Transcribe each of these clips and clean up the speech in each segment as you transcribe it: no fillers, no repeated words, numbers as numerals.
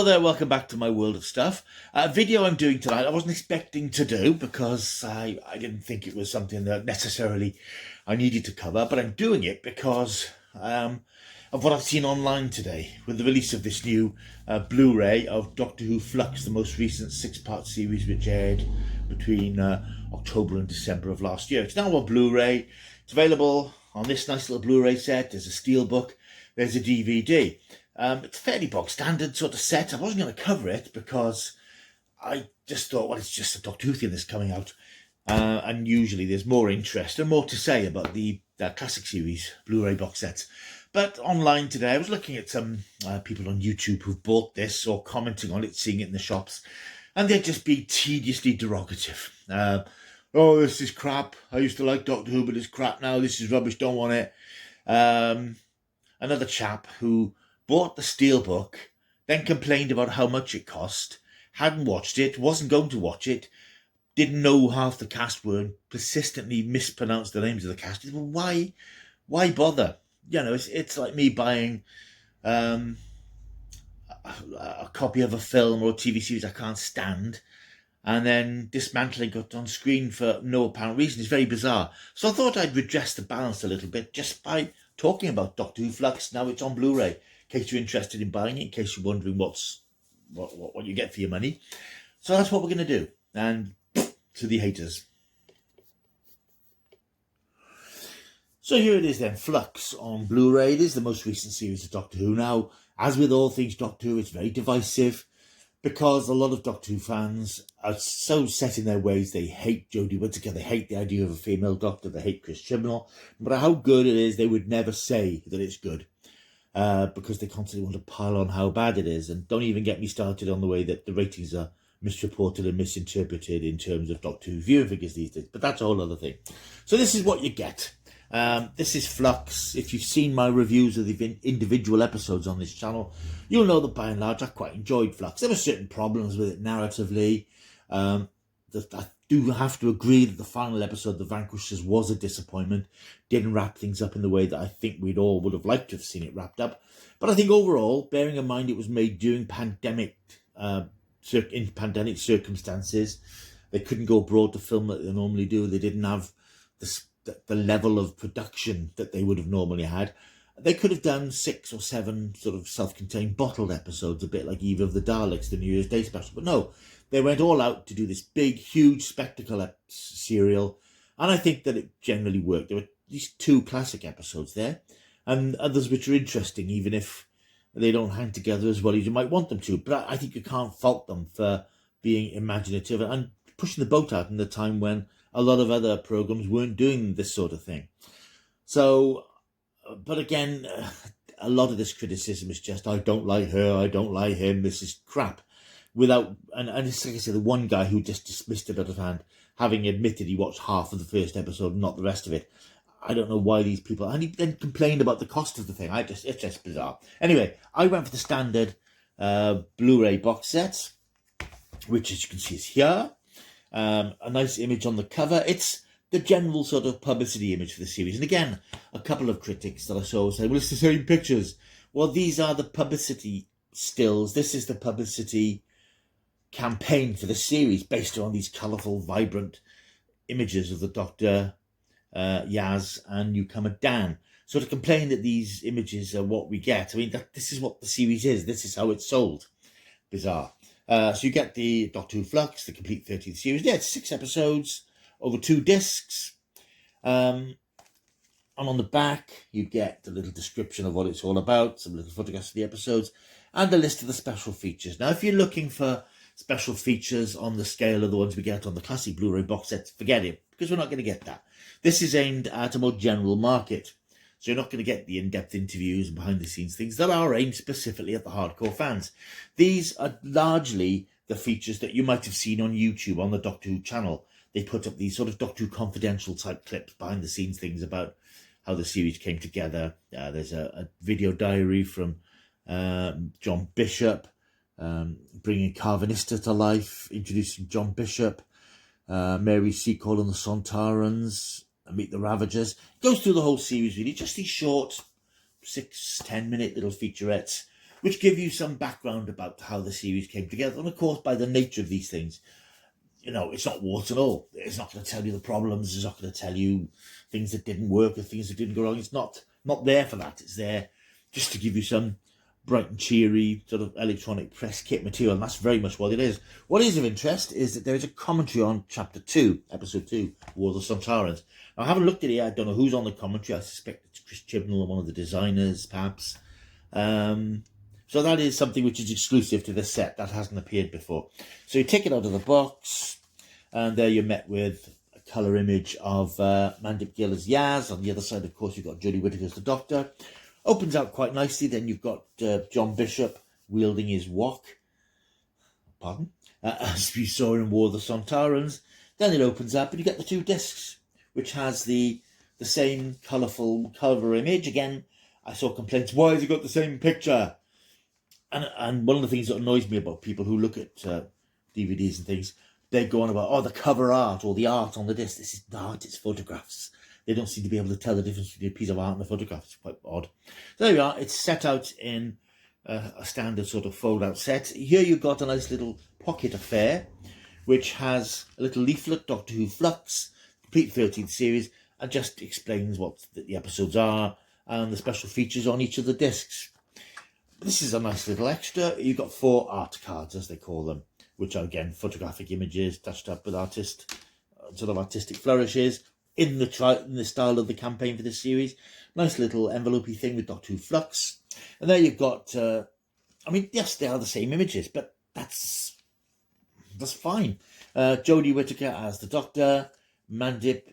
Hello there, welcome back to my world of stuff. Video I'm doing tonight I wasn't expecting to do because I didn't think it was something that necessarily I needed to cover, but I'm doing it because of what I've seen online today with the release of this new Blu-ray of Doctor Who Flux, the most recent 6-part series which aired between October and December of last year. It's now on Blu-ray. It's available on this nice little Blu-ray set. There's a steelbook, there's a DVD. It's a fairly bog standard sort of set. I wasn't going to cover it because I just thought, well, it's just a Doctor Who thing that's coming out. And usually there's more interest and more to say about the classic series Blu-ray box sets. But online today, I was looking at some people on YouTube who've bought this or commenting on it, seeing it in the shops, and they'd just be tediously derogative. Oh, this is crap. I used to like Doctor Who, but it's crap now. This is rubbish. Don't want it. Another chap who bought the steelbook, then complained about how much it cost, hadn't watched it, wasn't going to watch it, didn't know half the cast were, and persistently mispronounced the names of the cast. Well, why bother? You know, it's like me buying a copy of a film or a TV series I can't stand, and then dismantling it on screen for no apparent reason. It's very bizarre. So I thought I'd redress the balance a little bit just by talking about Doctor Who Flux. Now it's on Blu-ray, in case you're interested in buying it, in case you're wondering what you get for your money. So that's what we're going to do. And to the haters. So here it is then, Flux on Blu-ray. It is the most recent series of Doctor Who. Now, as with all things Doctor Who, it's very divisive because a lot of Doctor Who fans are so set in their ways. They hate Jodie Whittaker, they hate the idea of a female Doctor, they hate Chris Chibnall. No matter how good it is, they would never say that it's good. Because they constantly want to pile on how bad it is. And don't even get me started on the way that the ratings are misreported and misinterpreted in terms of Doctor Who viewing figures these days. But that's a whole other thing. So this is what you get. This is Flux. If you've seen my reviews of the individual episodes on this channel, you'll know that by and large I quite enjoyed Flux. There were certain problems with it narratively. I do have to agree that the final episode, The Vanquishers, was a disappointment. Didn't wrap things up in the way that I think we'd all would have liked to have seen it wrapped up. But I think overall, bearing in mind it was made during in pandemic circumstances, they couldn't go abroad to film that they normally do. They didn't have the level of production that they would have normally had. They could have done 6 or 7 sort of self-contained bottled episodes, a bit like Eve of the Daleks, the New Year's Day special. But no, they went all out to do this big, huge spectacle serial. And I think that it generally worked. There were at least 2 classic episodes there, and others which are interesting, even if they don't hang together as well as you might want them to. But I think you can't fault them for being imaginative and pushing the boat out in the time when a lot of other programs weren't doing this sort of thing. So, but again, a lot of this criticism is just, I don't like her, I don't like him, this is crap. And it's like I said, the one guy who just dismissed it out of hand, having admitted he watched half of the first episode, not the rest of it. I don't know why these people, and he then complained about the cost of the thing. It's just bizarre. Anyway, I went for the standard Blu-ray box set, which as you can see is here. A nice image on the cover. It's the general sort of publicity image for the series. And again, a couple of critics that I saw say, well, it's the same pictures. Well, these are the publicity stills. This is the publicity campaign for the series based on these colourful, vibrant images of the Doctor, Yaz, and newcomer Dan. So to complain that these images are what we get, I mean, this is what the series is. This is how it's sold. Bizarre. So you get the Doctor Who Flux, the complete 30th series. Yeah, it's 6 episodes over 2 discs. And on the back, you get the little description of what it's all about, some little photographs of the episodes, and the list of the special features. Now, if you're looking for special features on the scale of the ones we get on the classic Blu-ray box sets, forget it, because we're not going to get that. This is aimed at a more general market. So you're not going to get the in-depth interviews and behind-the-scenes things that are aimed specifically at the hardcore fans. These are largely the features that you might have seen on YouTube on the Doctor Who channel. They put up these sort of Doctor Who confidential type clips, behind-the-scenes things about how the series came together. There's a video diary from John Bishop, bringing Carvanista to life, introducing John Bishop, Mary Seacole and the Sontarans, Meet the Ravagers. It goes through the whole series really, just these short 6-10 minute little featurettes which give you some background about how the series came together. And of course, by the nature of these things, you know, it's not warts and all. It's not going to tell you the problems. It's not going to tell you things that didn't work or things that didn't go wrong. It's not there for that. It's there just to give you some bright and cheery sort of electronic press kit material, and that's very much what it is. What is of interest is that there is a commentary on Chapter 2, Episode 2, War of the Sontarans. Now, I haven't looked at it yet. I don't know who's on the commentary. I suspect it's Chris Chibnall or one of the designers, perhaps. So that is something which is exclusive to this set. That hasn't appeared before. So you take it out of the box, and there you're met with a colour image of Mandip Gill as Yaz. On the other side, of course, you've got Jodie Whittaker as the Doctor. Opens out quite nicely. Then you've got John Bishop wielding his wok. Pardon? As we saw in War of the Sontarans. Then it opens up, and you get the 2 discs, which has the same colourful cover image. Again, I saw complaints, why has it got the same picture? And one of the things that annoys me about people who look at DVDs and things, they go on about, oh, the cover art or the art on the disc. This is not art, it's photographs. They don't seem to be able to tell the difference between a piece of art and a photograph. It's quite odd. So there we are. It's set out in a standard sort of fold-out set. Here you've got a nice little pocket affair, which has a little leaflet, Doctor Who Flux, complete 13th series, and just explains what the episodes are and the special features on each of the discs. This is a nice little extra. You've got 4 art cards, as they call them, which are, again, photographic images touched up with artistic flourishes in the style of the campaign for this series. Nice little envelopey thing with Doctor Who Flux. And there you've got, I mean, yes, they are the same images, but that's fine. Jodie Whittaker as the Doctor, Mandip,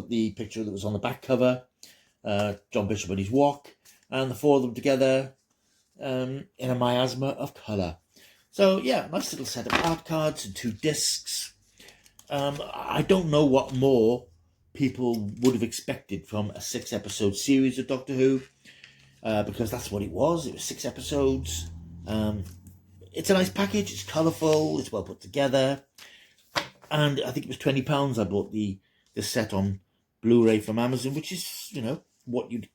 the picture that was on the back cover, John Bishop and his wok, and the 4 of them together in a miasma of colour. So yeah, nice little set of art cards and 2 discs. I don't know what more people would have expected from a 6-episode series of Doctor Who, because that's what it was. It was 6 episodes. It's a nice package. It's colourful. It's well put together. And I think it was £20. I bought the set on Bluray from Amazon, which is, you know, what you'd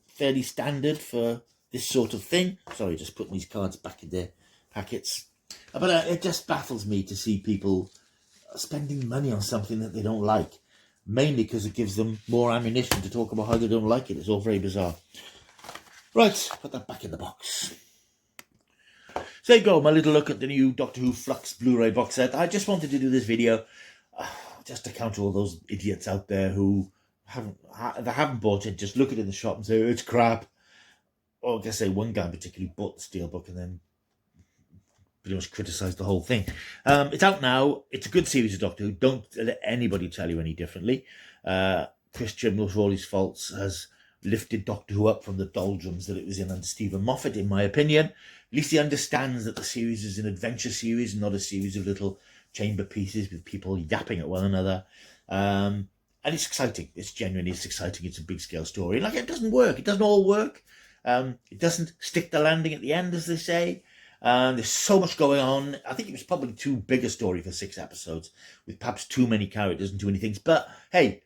fairly standard for this sort of thing. Sorry, just putting these cards back in their packets. But it just baffles me to see people spending money on something that they don't like, mainly because it gives them more ammunition to talk about how they don't like it. It's all very bizarre. Right, put that back in the box. So there you go, my little look at the new Doctor Who Flux Blu-ray box set. I just wanted to do this video just to counter all those idiots out there who haven't bought it, just look at it in the shop and say, it's crap. Or I guess say one guy particularly bought the Steelbook and then pretty much criticised the whole thing. It's out now. It's a good series of Doctor Who. Don't let anybody tell you any differently. Chris Chibnall, for all his faults, has lifted Doctor Who up from the doldrums that it was in under Stephen Moffat, in my opinion. At least he understands that the series is an adventure series and not a series of little chamber pieces with people yapping at one another. And it's exciting. It's genuinely exciting. It's a big-scale story. Like, it doesn't work. It doesn't all work. It doesn't stick the landing at the end, as they say. There's so much going on. I think it was probably too big a story for 6 episodes, with perhaps too many characters and too many things. But hey,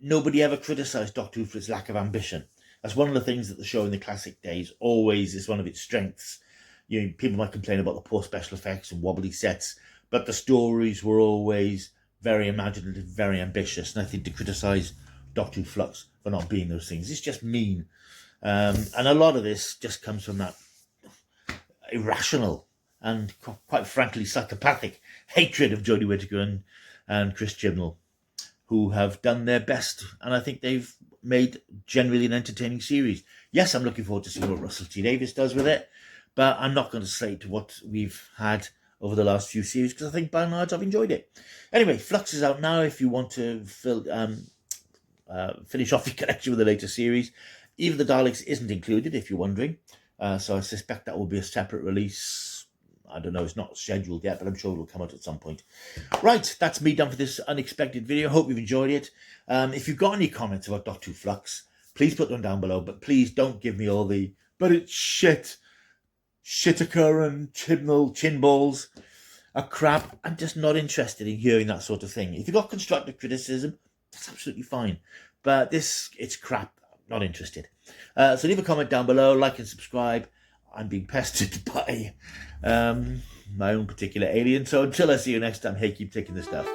nobody ever criticised Doctor Who for its lack of ambition. That's one of the things that the show in the classic days always is one of its strengths. You know, people might complain about the poor special effects and wobbly sets, but the stories were always very imaginative, very ambitious. And I think to criticise Doctor Who Flux for not being those things, it's just mean. And a lot of this just comes from that irrational and quite frankly psychopathic hatred of Jodie Whittaker and Chris Chibnall, who have done their best, and I think they've made generally an entertaining series. Yes, I'm looking forward to seeing what Russell T Davies does with it, but I'm not going to say to what we've had over the last few series, because I think by and large I've enjoyed it. Anyway, Flux is out now if you want to finish off your collection with the later series. Even the Daleks isn't included, if you're wondering. So I suspect that will be a separate release. I don't know, it's not scheduled yet, but I'm sure it'll come out at some point. Right, that's me done for this unexpected video. Hope you've enjoyed it. If you've got any comments about Doctor Who Flux, please put them down below. But please don't give me all the, but it's shit, Whittaker and Chibnall chin balls are crap. I'm just not interested in hearing that sort of thing. If you've got constructive criticism, that's absolutely fine. But it's crap. Not interested. So leave a comment down below, like and subscribe. I'm being pestered by my own particular alien. So until I see you next time, hey, keep taking the stuff.